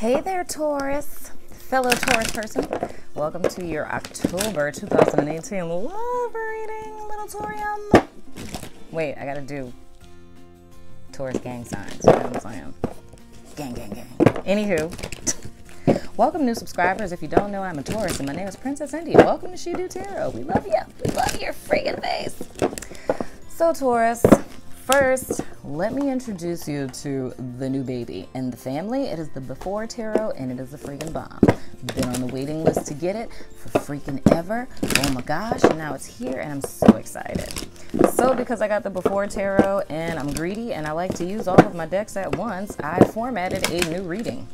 Hey there, Taurus, fellow Taurus person. Welcome to your October 2018 love reading, little Taurium. Wait, I gotta do Taurus gang signs. You know what I'm saying? Gang, gang, gang. Anywho, welcome new subscribers. If you don't know, I'm a Taurus and my name is Princess India. Welcome to She Do Tarot. We love you. We love your freaking face. So, Taurus, first, let me introduce you to the new baby in the family. It is the Before Tarot, and it is the freaking bomb. Been on the waiting list to get it for freaking ever. Oh my gosh, and now it's here, and I'm so excited. So, because I got the Before Tarot, and I'm greedy, and I like to use all of my decks at once, I formatted a new reading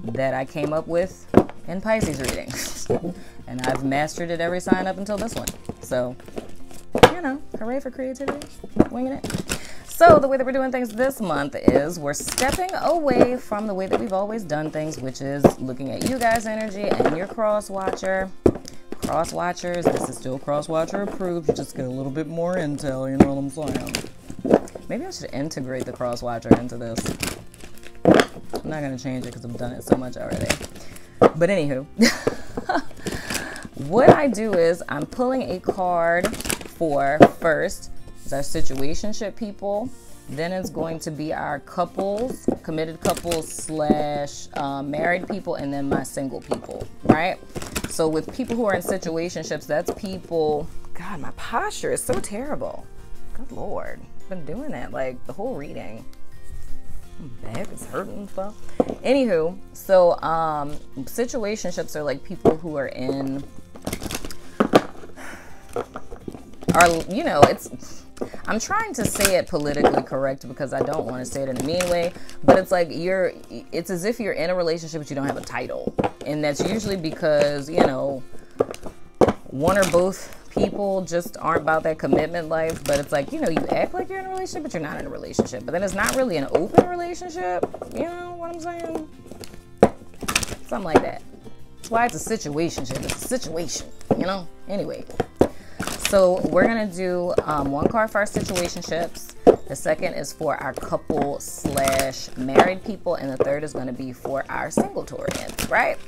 that I came up with in Pisces reading. And I've mastered it every sign up until this one. So, you know, hooray for creativity, winging it. So the way that we're doing things this month is we're stepping away from the way that we've always done things, which is looking at you guys' energy and your cross-watcher. Cross-watchers, this is still cross-watcher approved. You just get a little bit more intel, you know what I'm saying? Maybe I should integrate the cross-watcher into this. I'm not going to change it because I've done it so much already. But anywho, what I do is I'm pulling a card for first is our situationship people, then it's going to be our couples, committed couples slash married people, and then my single people, right? So with people who are in situationships, that's people, God, my posture is so terrible. Good Lord, I've been doing that like the whole reading. My back is hurting and stuff. Anywho, so situationships are like people who are in, you know, I'm trying to say it politically correct because I don't want to say it in a mean way, but it's like it's as if you're in a relationship but you don't have a title. And that's usually because, you know, one or both people just aren't about that commitment life, but it's like, you know, you act like you're in a relationship but you're not in a relationship, but then it's not really an open relationship, you know what I'm saying? Something like that. That's why it's a situationship. It's a situation, you know? Anyway. So we're going to do one card for our situationships. The second is for our couple slash married people. And the third is going to be for our single Taurians, right?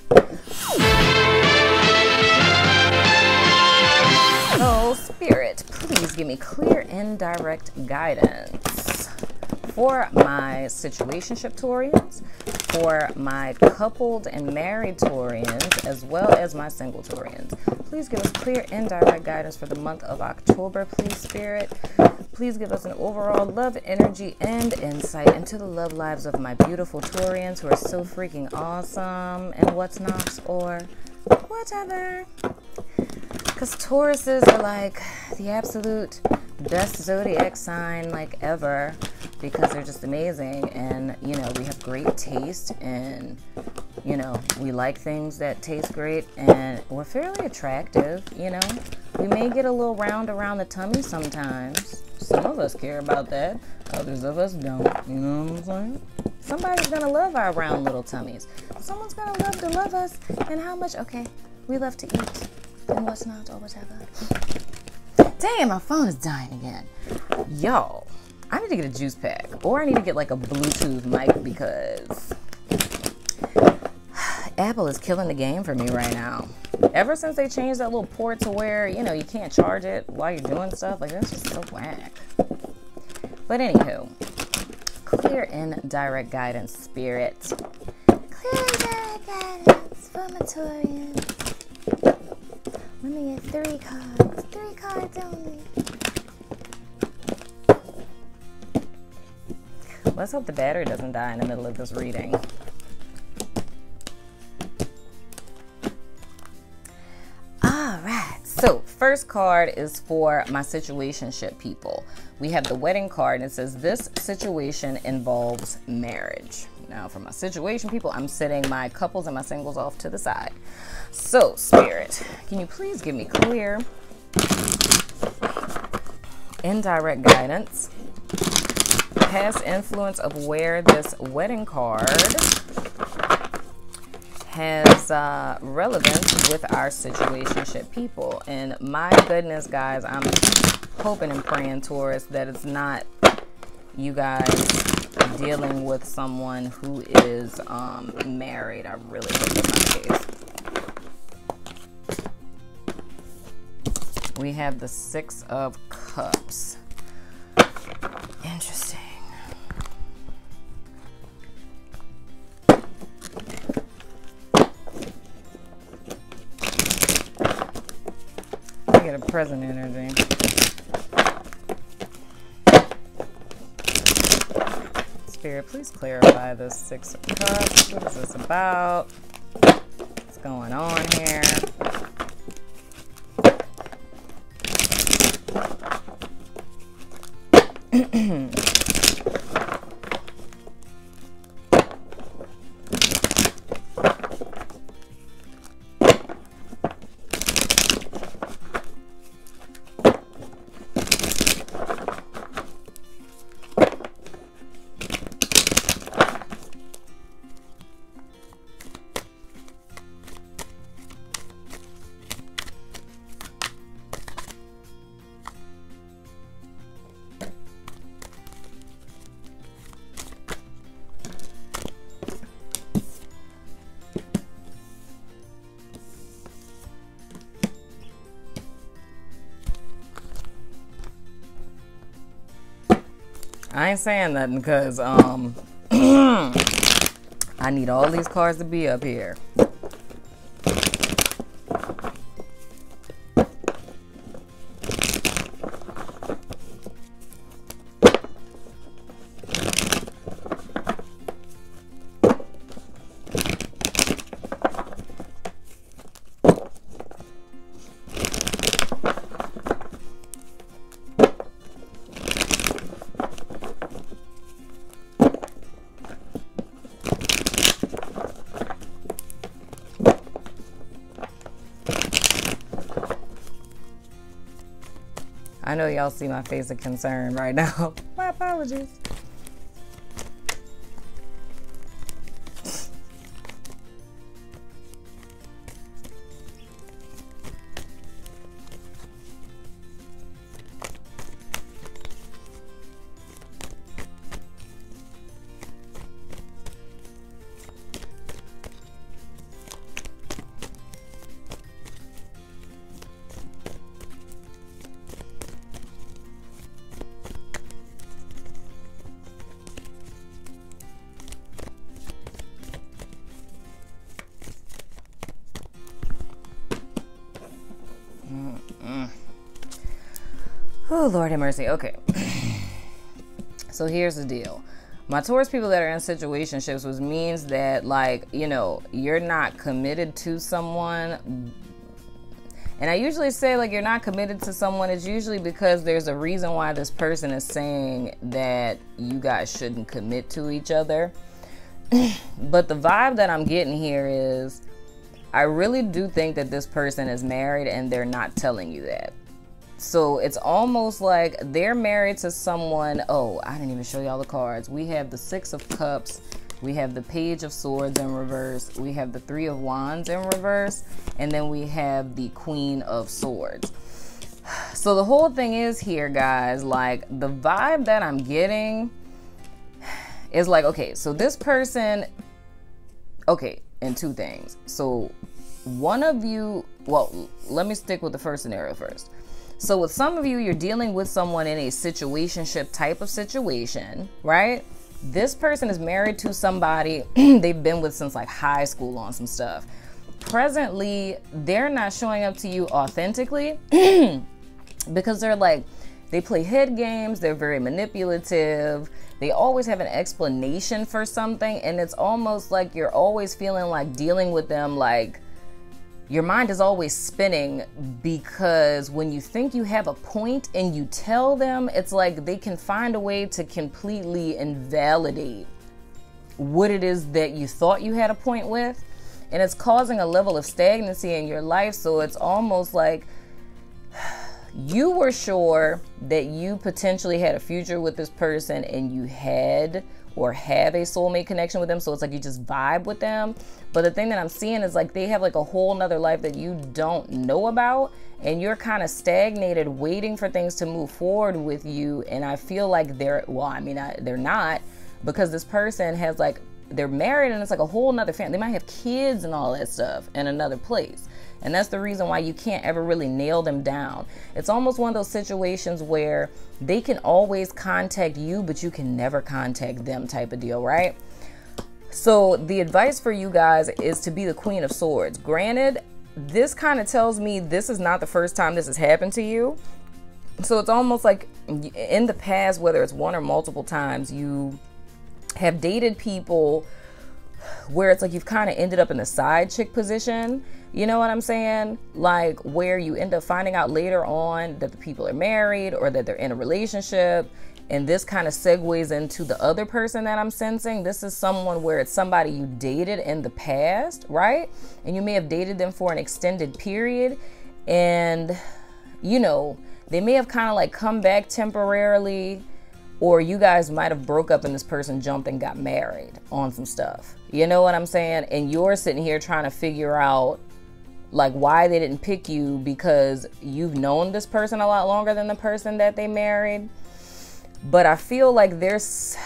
So, Spirit, please give me clear and direct guidance for my situationship Taurians, for my coupled and married Taurians, as well as my single Taurians. Please give us clear and direct guidance for the month of October, please, Spirit. Please give us an overall love, energy, and insight into the love lives of my beautiful Taurians who are so freaking awesome and what's not, or whatever. Because Tauruses are like the absolute best zodiac sign like ever, because they're just amazing, and you know, we have great taste, and you know, we like things that taste great, and we're fairly attractive, you know. We may get a little round around the tummy sometimes. Some of us care about that, others of us don't, you know what I'm saying? Somebody's gonna love our round little tummies. Someone's gonna love to love us, and how much, okay, we love to eat, and what's not, or whatever. Damn, my phone is dying again. Y'all, I need to get a juice pack, or I need to get like a Bluetooth mic, because Apple is killing the game for me right now. Ever since they changed that little port to where, you know, you can't charge it while you're doing stuff, like that's just so whack. But anywho, clear and direct guidance, Spirit. Clear and direct guidance for my Taurians. Let me get 3 cards. 3 cards only. Let's hope the battery doesn't die in the middle of this reading. Alright, so first card is for my situationship people. We have the wedding card, and it says, this situation involves marriage. Now, for my situation people, I'm setting my couples and my singles off to the side. So, Spirit, can you please give me clear, indirect guidance, past influence of where this wedding card has relevance with our situationship people. And my goodness, guys, I'm hoping and praying, Taurus, that it's not you guys dealing with someone who is married. I really hope that's not the case. We have the Six of Cups. Interesting. I get a present energy. Spirit, please clarify the Six of Cups. What is this about? What's going on here? I ain't saying nothing because I need all these cards to be up here. I know y'all see my face of concern right now. My apologies. Oh, Lord have mercy. Okay. So here's the deal. My Taurus people that are in situationships, which means that, like, you know, you're not committed to someone. And I usually say, like, you're not committed to someone. It's usually because there's a reason why this person is saying that you guys shouldn't commit to each other. But the vibe that I'm getting here is I really do think that this person is married and they're not telling you that. So it's almost like they're married to someone. Oh, I didn't even show y'all the cards. We have the Six of Cups. We have the Page of Swords in reverse. We have the Three of Wands in reverse. And then we have the Queen of Swords. So the whole thing is here, guys, like the vibe that I'm getting is like, okay, so this person, okay, and two things. So one of you, well, let me stick with the first scenario first. So with some of you, you're dealing with someone in a situationship type of situation, right? This person is married to somebody they've been with since like high school on some stuff. Presently, they're not showing up to you authentically because they're like, they play head games. They're very manipulative. They always have an explanation for something. And it's almost like you're always feeling like dealing with them like, your mind is always spinning because when you think you have a point and you tell them, it's like they can find a way to completely invalidate what it is that you thought you had a point with. And it's causing a level of stagnancy in your life. So it's almost like you were sure that you potentially had a future with this person and you had or have a soulmate connection with them. So it's like you just vibe with them. But the thing that I'm seeing is like they have like a whole nother life that you don't know about. And you're kind of stagnated waiting for things to move forward with you. And I feel like they're, well, I mean, they're not. because this person has like, they're married and it's like a whole nother family. They might have kids and all that stuff in another place. And that's the reason why you can't ever really nail them down. It's almost one of those situations where they can always contact you, but you can never contact them type of deal, right? So the advice for you guys is to be the Queen of Swords. Granted, this kind of tells me this is not the first time this has happened to you. So it's almost like in the past, whether it's one or multiple times, you have dated people where it's like you've kind of ended up in the side chick position. You know what I'm saying? Like where you end up finding out later on that the people are married or that they're in a relationship. And this kind of segues into the other person that I'm sensing. This is someone where it's somebody you dated in the past, right? And you may have dated them for an extended period. And, you know, they may have kind of like come back temporarily, or you guys might have broke up and this person jumped and got married on some stuff. You know what I'm saying? And you're sitting here trying to figure out like why they didn't pick you, because you've known this person a lot longer than the person that they married. But I feel like there's,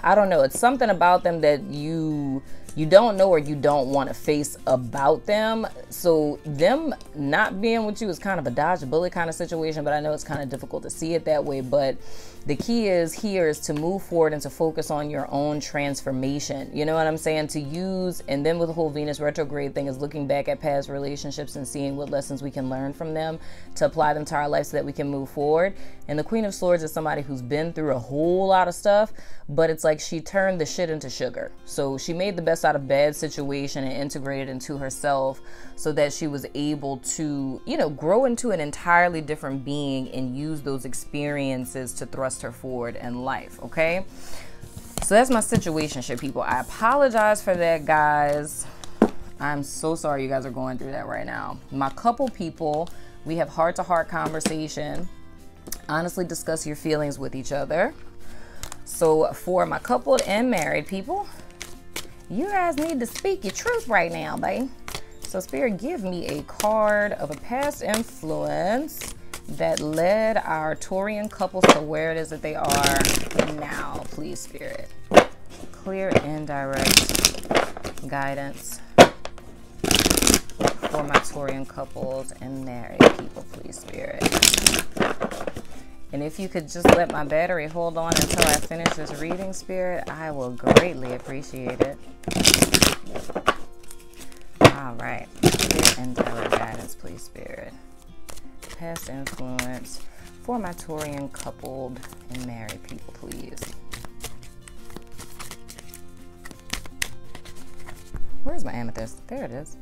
I don't know, it's something about them that you don't know or you don't want to face about them. So them not being with you is kind of a dodge a bullet kind of situation, but I know it's kind of difficult to see it that way. But the key is here is to move forward and to focus on your own transformation. You know what I'm saying? To use, and then with the whole Venus retrograde thing is looking back at past relationships and seeing what lessons we can learn from them to apply them to our life so that we can move forward. And the Queen of Swords is somebody who's been through a whole lot of stuff, but it's like she turned the shit into sugar. So she made the best out of bad situation and integrated into herself so that she was able to, you know, grow into an entirely different being and use those experiences to thrust her forward in life. Okay, so that's my situationship, people. I apologize for that, guys. I'm so sorry you guys are going through that right now. My couple people, we have heart-to-heart conversation, honestly discuss your feelings with each other. So for my coupled and married people, you guys need to speak your truth right now, babe. So Spirit, give me a card of a past influence that led our Taurian couples to where it is that they are now, please, Spirit. Clear and direct guidance for my Taurian couples and married people, please, Spirit. And if you could just let my battery hold on until I finish this reading, Spirit, I will greatly appreciate it. All right. Clear and direct guidance, please, Spirit. Past influence for my Taurian coupled and married people, please. Where's my amethyst? There it is.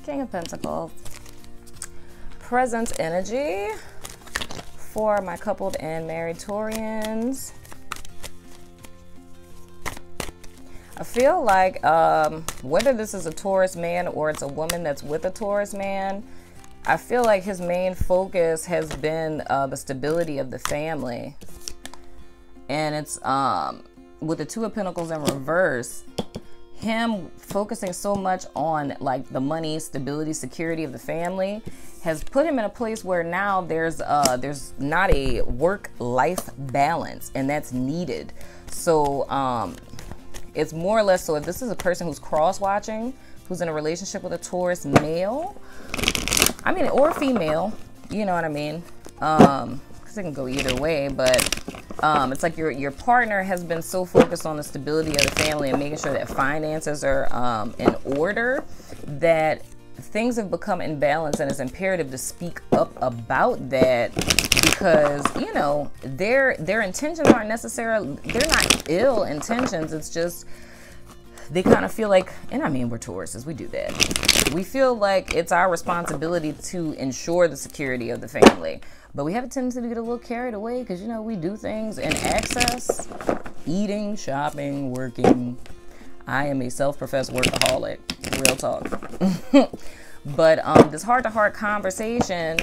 King of Pentacles. Presence energy for my coupled and married Taurians. I feel like whether this is a Taurus man or it's a woman that's with a Taurus man, I feel like his main focus has been the stability of the family. And it's with the Two of Pentacles in reverse, him focusing so much on like the money, stability, security of the family has put him in a place where now there's not a work-life balance, and that's needed. So it's more or less, so if this is a person who's cross-watching, who's in a relationship with a Taurus male, I mean, or female, you know what I mean? Because it can go either way, but it's like your partner has been so focused on the stability of the family and making sure that finances are in order that things have become imbalanced, and it's imperative to speak up about that, because you know their intentions aren't necessarily, they're not ill intentions. It's just they kind of feel like, and I mean, we're Tauruses, we do that. We feel like it's our responsibility to ensure the security of the family. But we have a tendency to get a little carried away because, you know, we do things in excess. Eating, shopping, working. I am a self-professed workaholic. Real talk. But this heart-to-heart conversation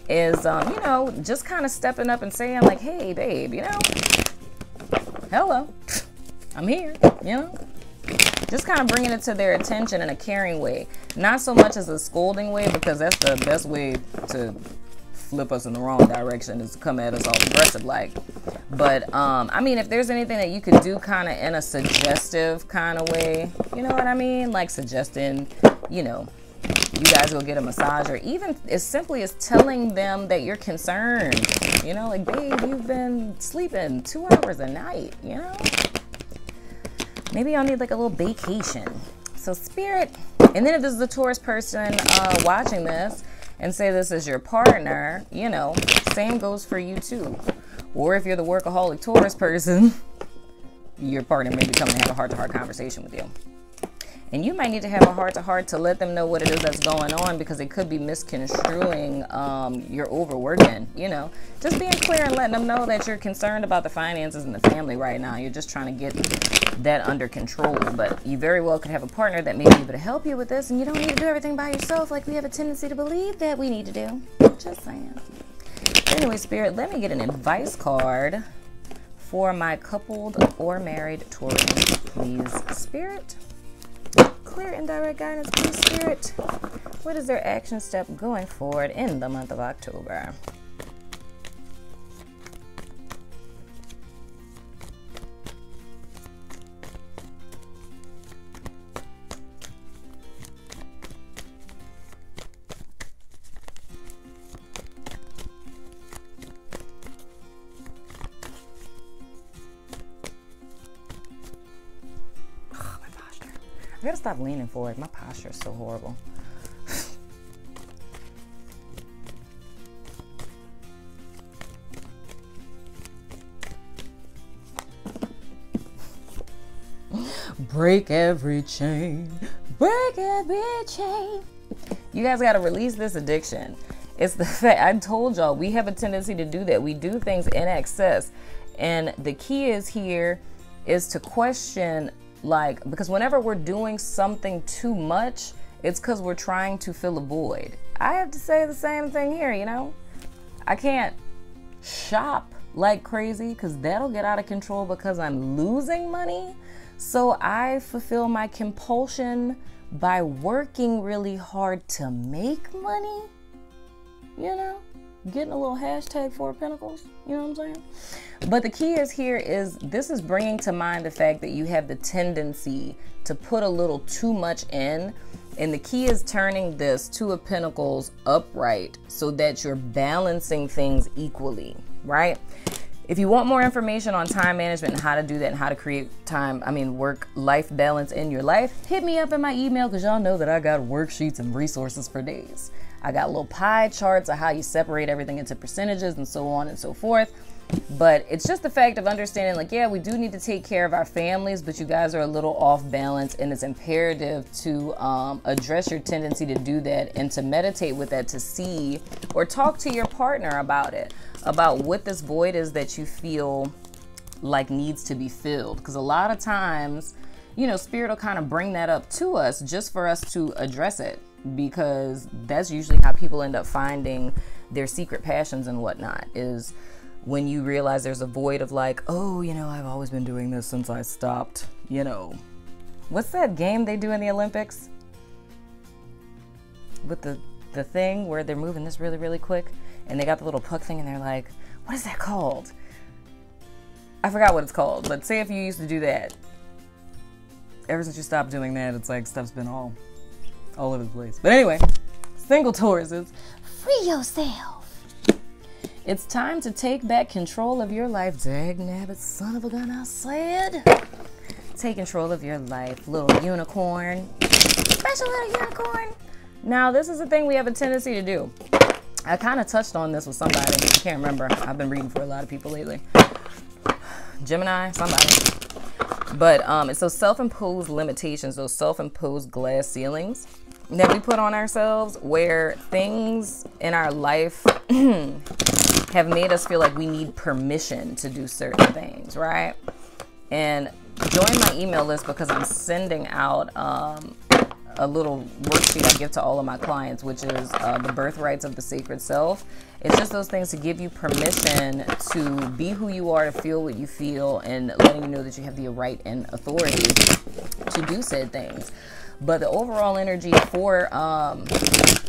is, you know, just kind of stepping up and saying like, hey, babe, you know, hello, I'm here, you know? Just kind of bringing it to their attention in a caring way. Not so much as a scolding way, because that's the best way to flip us in the wrong direction, is to come at us all aggressive like. But I mean, if there's anything that you could do kind of in a suggestive kind of way, you know what I mean? Like suggesting, you know, you guys go get a massage, or even as simply as telling them that you're concerned, you know, like, babe, you've been sleeping 2 hours a night, you know? Maybe y'all need like a little vacation. So Spirit, and then if this is a Taurus person watching this and say this is your partner, you know, same goes for you too. Or if you're the workaholic Taurus person, your partner may be coming to have a heart-to-heart conversation with you. And you might need to have a heart-to-heart to let them know what it is that's going on, because they could be misconstruing your overworking, you know. Just being clear and letting them know that you're concerned about the finances and the family right now. You're just trying to get that under control. But you very well could have a partner that may be able to help you with this, and you don't need to do everything by yourself like we have a tendency to believe that we need to do. Just saying. Anyway, Spirit, let me get an advice card for my coupled or married Taurus, please. Spirit, clear and direct guidance, please, Spirit. What is their action step going forward in the month of October? I gotta stop leaning forward. My posture is so horrible. Break every chain. Break every chain. You guys gotta release this addiction. It's the fact, I told y'all, we have a tendency to do that. We do things in excess. And the key is here is to question, like, because whenever we're doing something too much, it's because we're trying to fill a void. I have to say the same thing here, you know? I can't shop like crazy because that'll get out of control because I'm losing money. So I fulfill my compulsion by working really hard to make money, you know? Getting a little hashtag 4 Pentacles, you know what I'm saying? But the key is here is this is bringing to mind the fact that you have the tendency to put a little too much in. And the key is turning this 2 of Pentacles upright so that you're balancing things equally, right? If you want more information on time management and how to do that and how to create work-life balance in your life, hit me up in my email, because y'all know that I got worksheets and resources for days. I got little pie charts of how you separate everything into percentages and so on and so forth. But it's just the fact of understanding, like, yeah, we do need to take care of our families, but you guys are a little off balance, and it's imperative to address your tendency to do that and to meditate with that, to see or talk to your partner about it, about what this void is that you feel like needs to be filled. Because a lot of times, you know, Spirit will kind of bring that up to us just for us to address it, because that's usually how people end up finding their secret passions and whatnot, is when you realize there's a void of like, oh, you know, I've always been doing this since I stopped, you know. What's that game they do in the Olympics? With the thing where they're moving this really, really quick, and they got the little puck thing, and they're like, what is that called? I forgot what it's called, but say if you used to do that. Ever since you stopped doing that, it's like stuff's been all over the place. But anyway, single Tauruses, free yourself. It's time to take back control of your life. Dag nabbit, son of a gun, I said. Take control of your life, little unicorn. Special little unicorn. Now, this is a thing we have a tendency to do. I kind of touched on this with somebody. I can't remember. I've been reading for a lot of people lately. Gemini, somebody. But it's those self-imposed limitations, those self-imposed glass ceilings that we put on ourselves, where things in our life have made us feel like we need permission to do certain things, right? And join my email list, because I'm sending out a little worksheet I give to all of my clients, which is the birthrights of the sacred self. It's just those things to give you permission to be who you are, to feel what you feel, and letting you know that you have the right and authority to do said things. But the overall energy for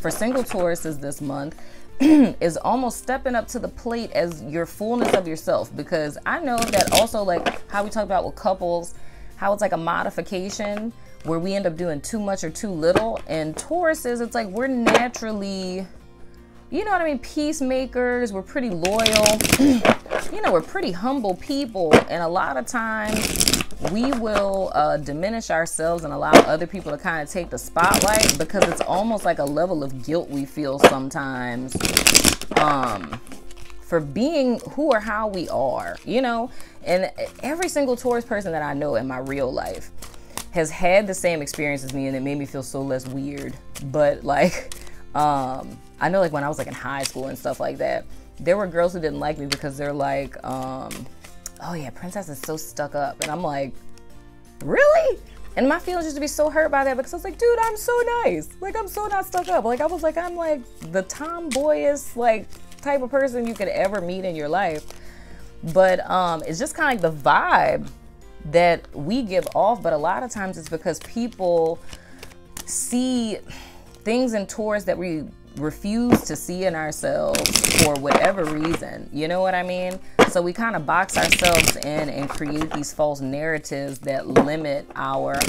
single Tauruses this month is almost stepping up to the plate as your fullness of yourself, because I know that also, like how we talked about with couples, how it's like a modification where we end up doing too much or too little. And Tauruses, it's like we're naturally, you know what I mean, peacemakers. We're pretty loyal. You know, we're pretty humble people, and a lot of times we will diminish ourselves and allow other people to kind of take the spotlight, because it's almost like a level of guilt we feel sometimes for being who or how we are, you know. And every single Taurus person that I know in my real life has had the same experience as me, and it made me feel so less weird. But like I know, like when I was like in high school and stuff like that, there were girls who didn't like me because they're like, oh yeah, Princess is so stuck up. And I'm like, really? And my feelings used to be so hurt by that, because I was like, dude, I'm so nice. Like, I'm so not stuck up. Like, I was like, I'm like the tomboyish, like, type of person you could ever meet in your life. But it's just kind of like the vibe that we give off. But a lot of times it's because people see things in Taurus that we refuse to see in ourselves for whatever reason, you know what I mean? So we kind of box ourselves in and create these false narratives that limit our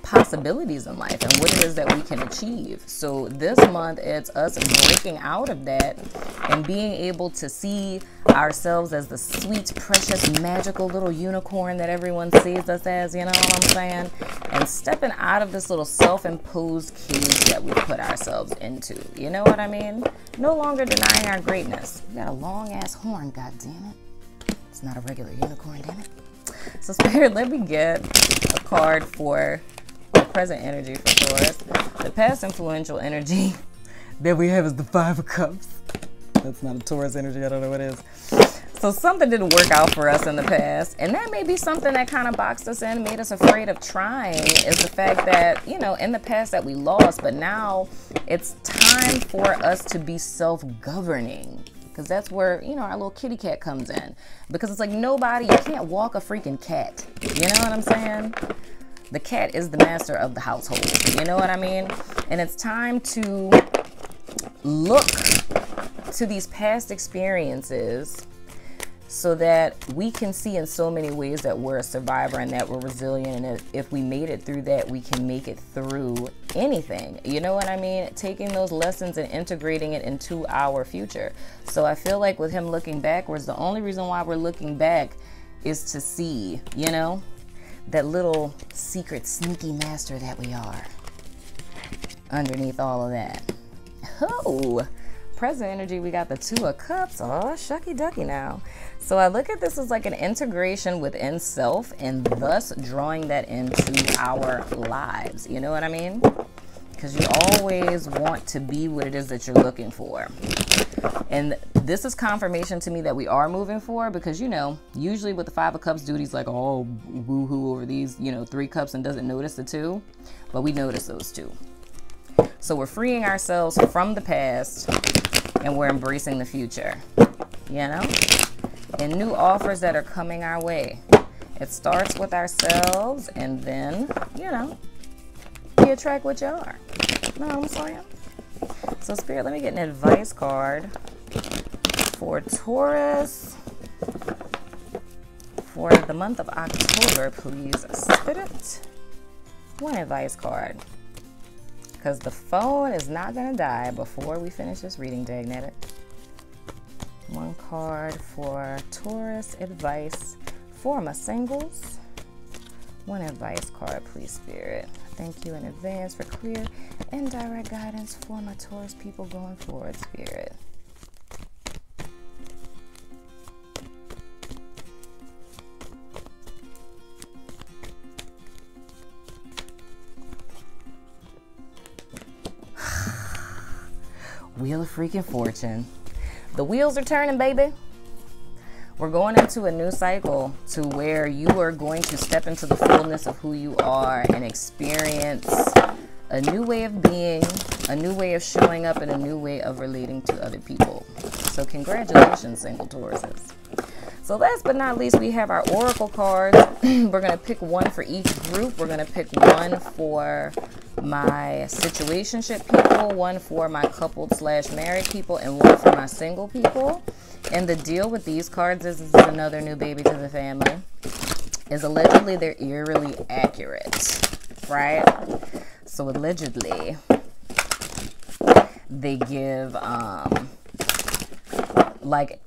possibilities in life and what it is that we can achieve. So this month, it's us breaking out of that and being able to see ourselves as the sweet, precious, magical little unicorn that everyone sees us as, you know what I'm saying? And stepping out of this little self-imposed cage that we put ourselves into, you know what I mean? No longer denying our greatness. You got a long ass horn, god damn it. It's not a regular unicorn, damn it. So Spirit, let me get a card for the present energy for Taurus. The past influential energy that we have is the Five of Cups. That's not a Taurus energy, I don't know what it is. So something didn't work out for us in the past, and that may be something that kind of boxed us in, made us afraid of trying, is the fact that, you know, in the past that we lost, but now it's time for us to be self-governing. Because that's where, you know, our little kitty cat comes in. Because it's like nobody, you can't walk a freaking cat. You know what I'm saying? The cat is the master of the household. You know what I mean? And it's time to look to these past experiences so that we can see in so many ways that we're a survivor and that we're resilient. And if we made it through that, we can make it through anything. You know what I mean? Taking those lessons and integrating it into our future. So I feel like with him looking backwards, the only reason why we're looking back is to see, you know, that little secret sneaky master that we are underneath all of that. Oh, present energy, we got the Two of Cups. Oh, shucky ducky now. So I look at this as like an integration within self and thus drawing that into our lives. You know what I mean? Because you always want to be what it is that you're looking for. And this is confirmation to me that we are moving forward, because, you know, usually with the Five of Cups, duty's like, oh, woo-hoo over these, you know, 3 cups and doesn't notice the 2. But we notice those 2. So we're freeing ourselves from the past and we're embracing the future, you know? And new offers that are coming our way. It starts with ourselves, and then, you know, you attract what you are. You know what I'm saying? So Spirit, let me get an advice card for Taurus for the month of October, please. Spirit, one advice card. Because the phone is not going to die before we finish this reading, dagnabbit. One card for Taurus advice for my singles. One advice card, please, Spirit. Thank you in advance for clear and direct guidance for my Taurus people going forward, Spirit. Wheel of freaking fortune. The wheels are turning, baby. We're going into a new cycle to where you are going to step into the fullness of who you are and experience a new way of being, a new way of showing up, and a new way of relating to other people. So congratulations, single Tauruses. So last but not least, we have our oracle cards. We're going to pick one for each group. We're going to pick one for my situationship people, one for my coupled/married people, and one for my single people. And the deal with these cards is this is another new baby to the family. Is allegedly they're eerily accurate, right? So allegedly they give like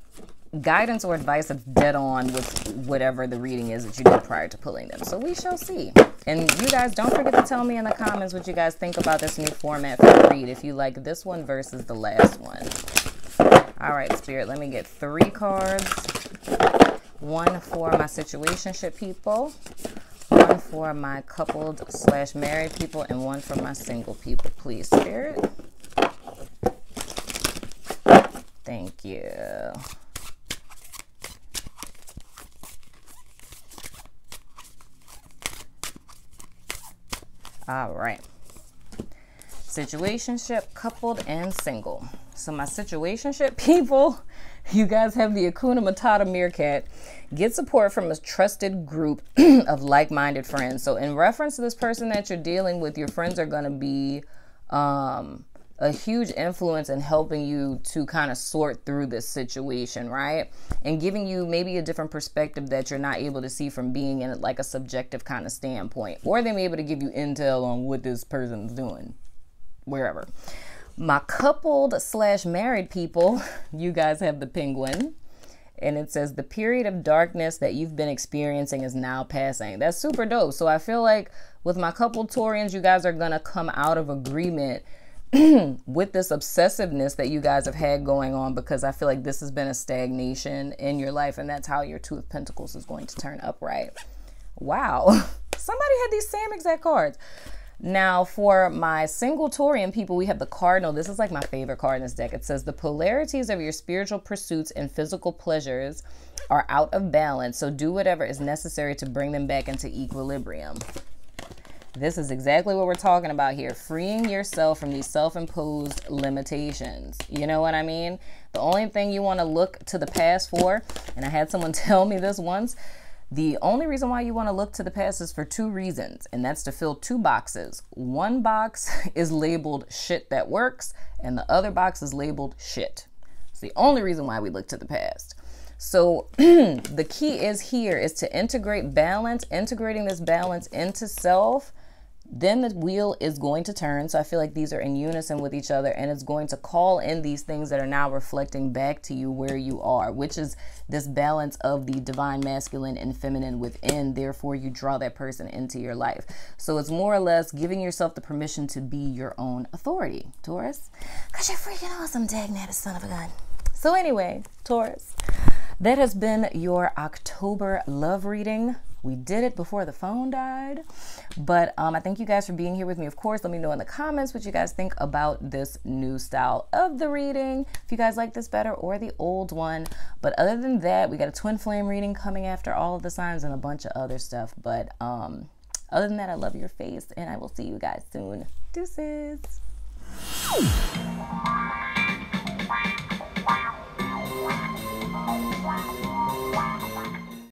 guidance or advice that's dead on with whatever the reading is that you did prior to pulling them. So we shall see. And you guys, don't forget to tell me in the comments what you guys think about this new format for the read. If you like this one versus the last one. All right, Spirit, let me get 3 cards. One for my situationship people, one for my coupled/married people, and one for my single people. Please, Spirit. Thank you. All right. Situationship, coupled, and single. So my situationship people, you guys have the Hakuna Matata meerkat. Get support from a trusted group of like-minded friends. So in reference to this person that you're dealing with, your friends are going to be a huge influence in helping you to kind of sort through this situation, right? And giving you maybe a different perspective that you're not able to see from being in like a subjective kind of standpoint. Or they may be able to give you intel on what this person's doing, wherever. My coupled/married people, you guys have the penguin. And it says the period of darkness that you've been experiencing is now passing. That's super dope. So I feel like with my coupled Taurians, you guys are going to come out of agreement with this obsessiveness that you guys have had going on, because I feel like this has been a stagnation in your life, and that's how your Two of Pentacles is going to turn upright. Wow. Somebody had these same exact cards. Now, for my single Taurian people, we have the Cardinal. This is like my favorite card in this deck. It says the polarities of your spiritual pursuits and physical pleasures are out of balance, so do whatever is necessary to bring them back into equilibrium. This is exactly what we're talking about here. Freeing yourself from these self-imposed limitations. You know what I mean? The only thing you want to look to the past for, and I had someone tell me this once, the only reason why you want to look to the past is for 2 reasons, and that's to fill 2 boxes. One box is labeled shit that works, and the other box is labeled shit. It's the only reason why we look to the past. So the key is here is to integrate balance, integrating this balance into self. Then the wheel is going to turn. So I feel like these are in unison with each other, and it's going to call in these things that are now reflecting back to you where you are, which is this balance of the divine masculine and feminine within. Therefore, you draw that person into your life. So it's more or less giving yourself the permission to be your own authority, Taurus, because you're freaking awesome, dagnabbit son of a gun. So anyway, Taurus, that has been your October love reading. We did it before the phone died, but I thank you guys for being here with me. Of course, let me know in the comments what you guys think about this new style of the reading, if you guys like this better or the old one. But other than that, we got a twin flame reading coming after all of the signs and a bunch of other stuff. But other than that, I love your face, and I will see you guys soon. Deuces.